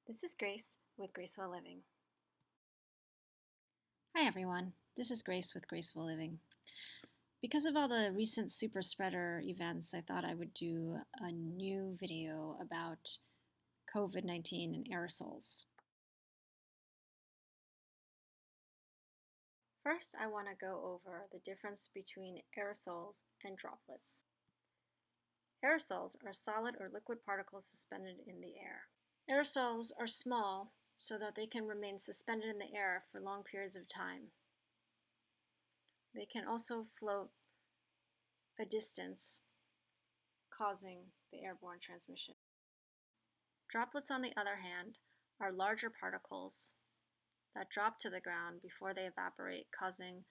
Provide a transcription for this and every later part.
This is Grace with Graceful Living. Hi everyone, this is Grace with Graceful Living. Because of all the recent super spreader events, I thought I would do a new video about COVID-19 and aerosols. First, I want to go over the difference between aerosols and droplets. Aerosols are solid or liquid particles suspended in the air. Aerosols are small so that they can remain suspended in the air for long periods of time. They can also float a distance, causing the airborne transmission. Droplets, on the other hand, are larger particles that drop to the ground before they evaporate, causing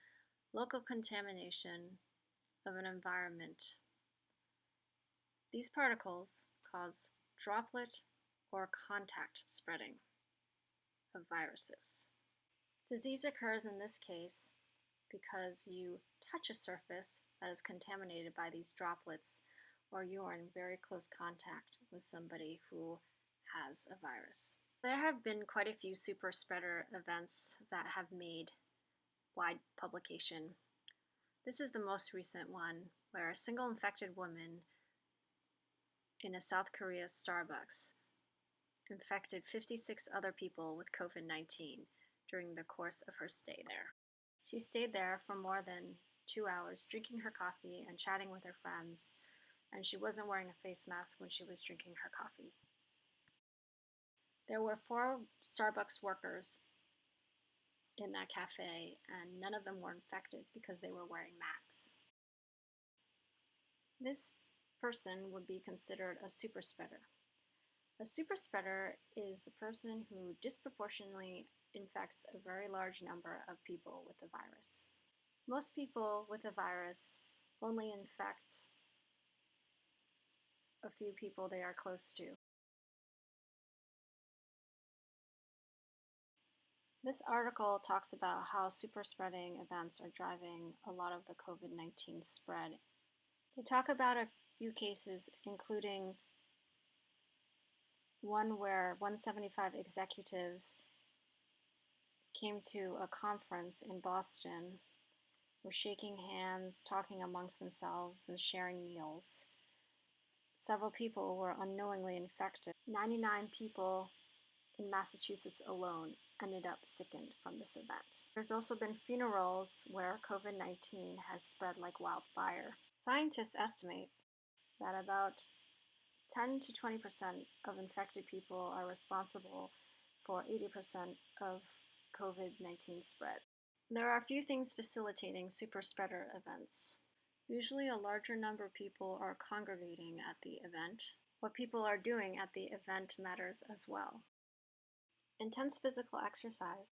local contamination of an environment. These particles cause droplet or contact spreading of viruses. Disease occurs in this case because you touch a surface that is contaminated by these droplets, or you are in very close contact with somebody who has a virus. There have been quite a few super spreader events that have made wide publication. This is the most recent one, where a single infected woman in a South Korea Starbucks infected 56 other people with COVID-19 during the course of her stay there. She stayed there for more than 2 hours, drinking her coffee and chatting with her friends, and she wasn't wearing a face mask when she was drinking her coffee. There were 4 Starbucks workers in that cafe, and none of them were infected because they were wearing masks. This person would be considered a super spreader. A super spreader is a person who disproportionately infects a very large number of people with the virus. Most people with a virus only infect a few people they are close to. This article talks about how super spreading events are driving a lot of the COVID-19 spread. They talk about a few cases, including one where 175 executives came to a conference in Boston, were shaking hands, talking amongst themselves, and sharing meals. Several people were unknowingly infected. 99 people in Massachusetts alone ended up sickened from this event. There's also been funerals where COVID-19 has spread like wildfire. Scientists estimate that about 10 to 20% of infected people are responsible for 80% of COVID-19 spread. There are a few things facilitating super spreader events. Usually a larger number of people are congregating at the event. What people are doing at the event matters as well. Intense physical exercise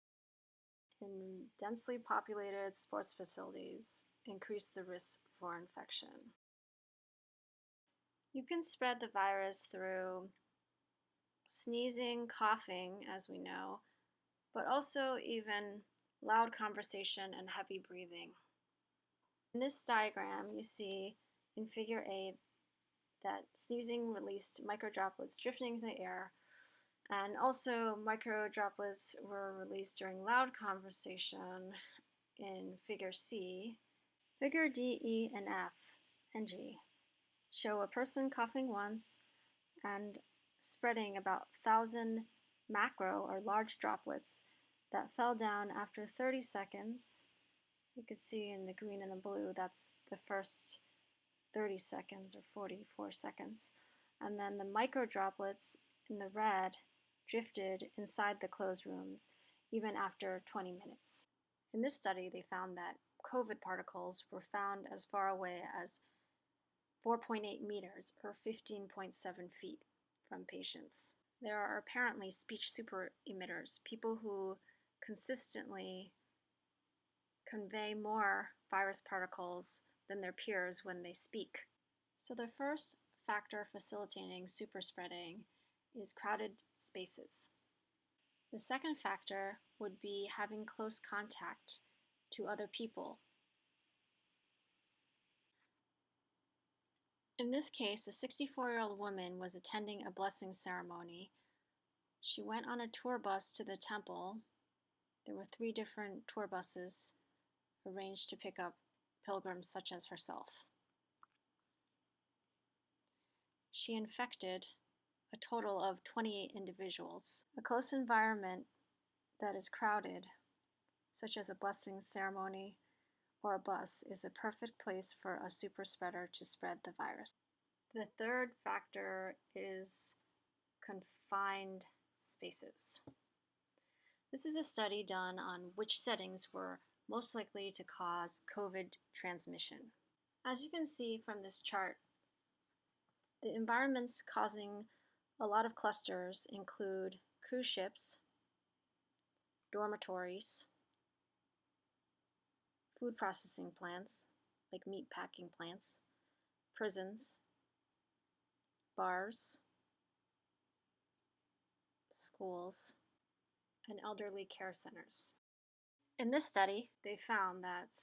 in densely populated sports facilities increase the risk for infection. You can spread the virus through sneezing, coughing, as we know, but also even loud conversation and heavy breathing. In this diagram, you see in figure 8 that sneezing released microdroplets drifting into the air, and also microdroplets were released during loud conversation in figure C. Figure D, E, and F, and G show a person coughing once and spreading about 1,000 macro or large droplets that fell down after 30 seconds. You can see in the green and the blue, that's the first 30 seconds or 44 seconds. And then the micro droplets in the red drifted inside the closed rooms even after 20 minutes. In this study, they found that COVID particles were found as far away as 4.8 meters or 15.7 feet from patients. There are apparently speech super emitters, people who consistently convey more virus particles than their peers when they speak. So the first factor facilitating super spreading is crowded spaces. The second factor would be having close contact to other people. In this case, a 64-year-old woman was attending a blessing ceremony. She went on a tour bus to the temple. There were 3 different tour buses arranged to pick up pilgrims such as herself. She infected a total of 28 individuals. A close environment that is crowded, such as a blessing ceremony or a bus, is a perfect place for a super spreader to spread the virus. The third factor is confined spaces. This is a study done on which settings were most likely to cause COVID transmission. As you can see from this chart, the environments causing a lot of clusters include cruise ships, dormitories, food processing plants, like meat packing plants, prisons, bars, schools, and elderly care centers. In this study, they found that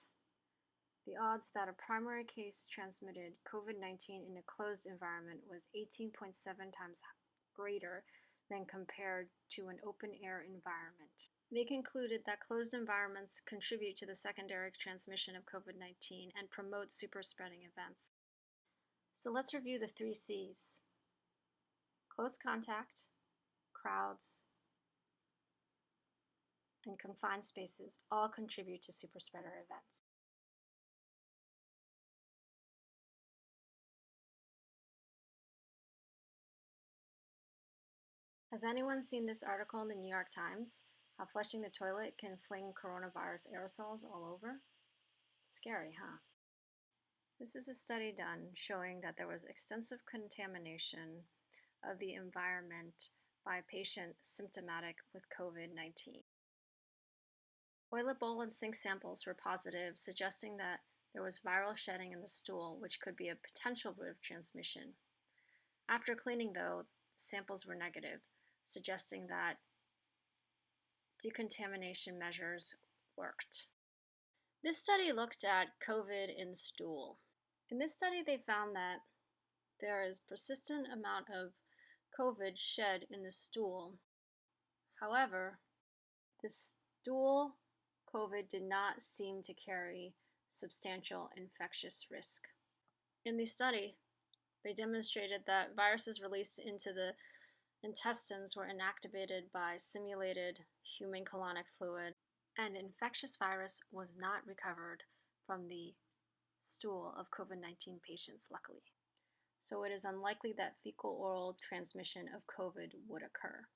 the odds that a primary case transmitted COVID-19 in a closed environment was 18.7 times greater than compared to an open-air environment. They concluded that closed environments contribute to the secondary transmission of COVID-19 and promote super-spreading events. So let's review the 3 C's. Close contact, crowds, and confined spaces all contribute to super-spreader events. Has anyone seen this article in the New York Times? How flushing the toilet can fling coronavirus aerosols all over? Scary, huh? This is a study done showing that there was extensive contamination of the environment by a patient symptomatic with COVID-19. Toilet bowl and sink samples were positive, suggesting that there was viral shedding in the stool, which could be a potential route of transmission. After cleaning, though, samples were negative, suggesting that decontamination measures worked. This study looked at COVID in stool. In this study, they found that there is persistent amount of COVID shed in the stool. However, the stool COVID did not seem to carry substantial infectious risk. In the study, they demonstrated that viruses released into the intestines were inactivated by simulated human colonic fluid, and infectious virus was not recovered from the stool of COVID-19 patients, luckily. So it is unlikely that fecal-oral transmission of COVID would occur.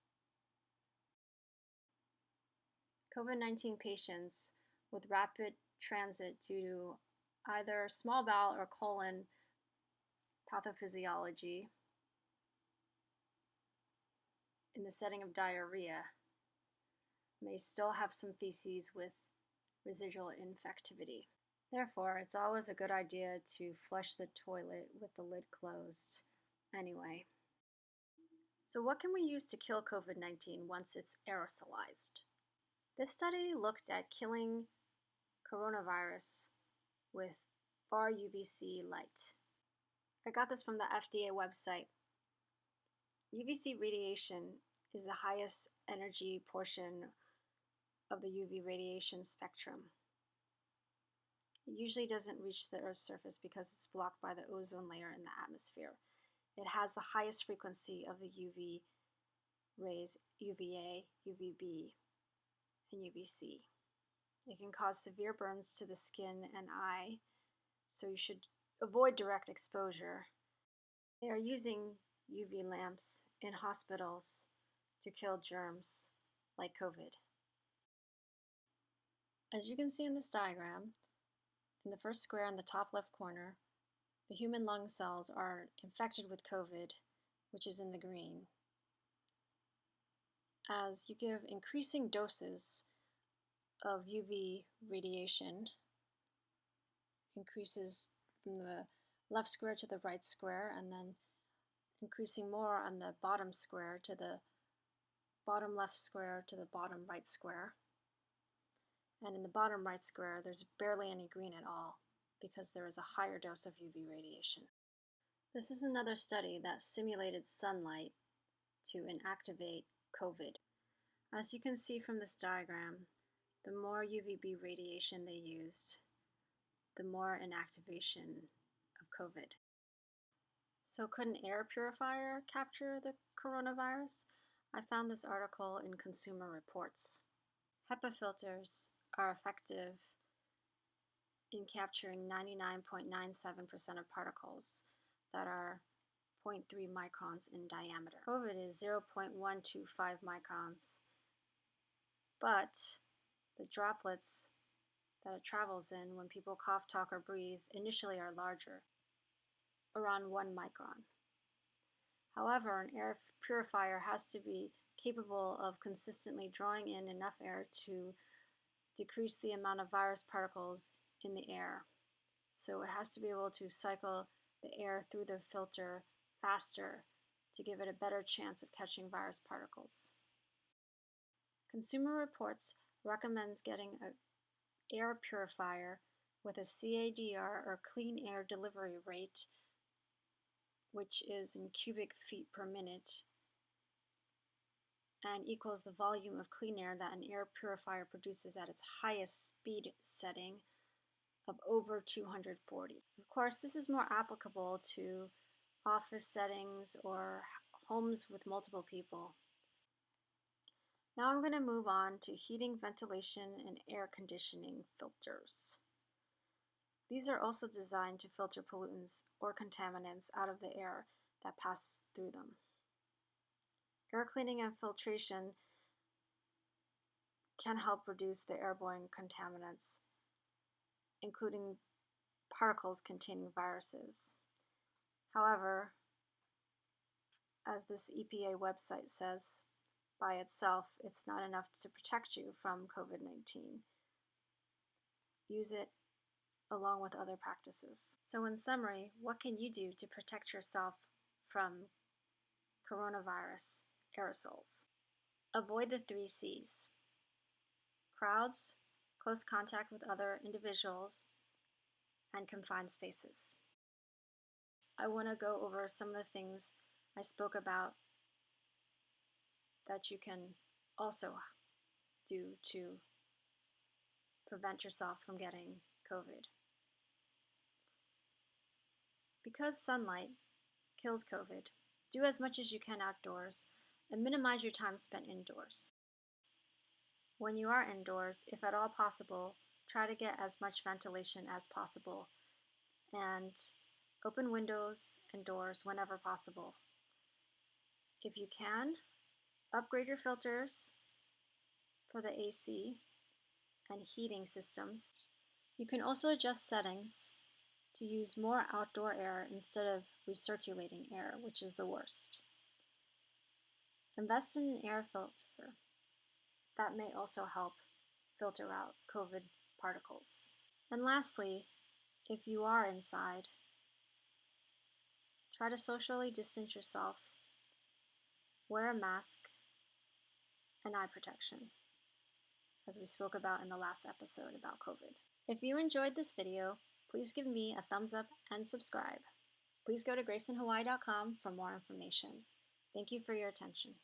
COVID-19 patients with rapid transit due to either small bowel or colon pathophysiology in the setting of diarrhea may still have some feces with residual infectivity. Therefore, it's always a good idea to flush the toilet with the lid closed anyway. So what can we use to kill COVID-19 once it's aerosolized? This study looked at killing coronavirus with far UVC light. I got this from the FDA website. UVC radiation is the highest energy portion of the UV radiation spectrum. It usually doesn't reach the Earth's surface because it's blocked by the ozone layer in the atmosphere. It has the highest frequency of the UV rays, UVA, UVB, and UVC. It can cause severe burns to the skin and eye, so you should avoid direct exposure. They are using UV lamps in hospitals to kill germs like COVID. As you can see in this diagram, in the first square in the top left corner, the human lung cells are infected with COVID, which is in the green. As you give increasing doses of UV radiation, increases from the left square to the right square, and then increasing more on the bottom square to the bottom left square to the bottom right square. And in the bottom right square, there's barely any green at all because there is a higher dose of UV radiation. This is another study that simulated sunlight to inactivate COVID. As you can see from this diagram, the more UVB radiation they used, the more inactivation of COVID. So could an air purifier capture the coronavirus? I found this article in Consumer Reports. HEPA filters are effective in capturing 99.97% of particles that are 0.3 microns in diameter. COVID is 0.125 microns, but the droplets that it travels in when people cough, talk, or breathe initially are larger, around 1 micron. However, an air purifier has to be capable of consistently drawing in enough air to decrease the amount of virus particles in the air. So it has to be able to cycle the air through the filter faster to give it a better chance of catching virus particles. Consumer Reports recommends getting an air purifier with a CADR or clean air delivery rate, which is in cubic feet per minute, and equals the volume of clean air that an air purifier produces at its highest speed setting of over 240. Of course, this is more applicable to office settings or homes with multiple people. Now I'm going to move on to heating, ventilation, and air conditioning filters. These are also designed to filter pollutants or contaminants out of the air that pass through them. Air cleaning and filtration can help reduce the airborne contaminants, including particles containing viruses. However, as this EPA website says, by itself, it's not enough to protect you from COVID-19. Use it along with other practices. So in summary, what can you do to protect yourself from coronavirus aerosols? Avoid the 3 C's: crowds, close contact with other individuals, and confined spaces. I want to go over some of the things I spoke about that you can also do to prevent yourself from getting COVID. Because sunlight kills COVID, do as much as you can outdoors and minimize your time spent indoors. When you are indoors, if at all possible, try to get as much ventilation as possible and open windows and doors whenever possible. If you can, upgrade your filters for the AC and heating systems. You can also adjust settings to use more outdoor air instead of recirculating air, which is the worst. Invest in an air filter. That may also help filter out COVID particles. And lastly, if you are inside, try to socially distance yourself, wear a mask, and eye protection, as we spoke about in the last episode about COVID. If you enjoyed this video, please give me a thumbs up and subscribe. Please go to graceinhawaii.com for more information. Thank you for your attention.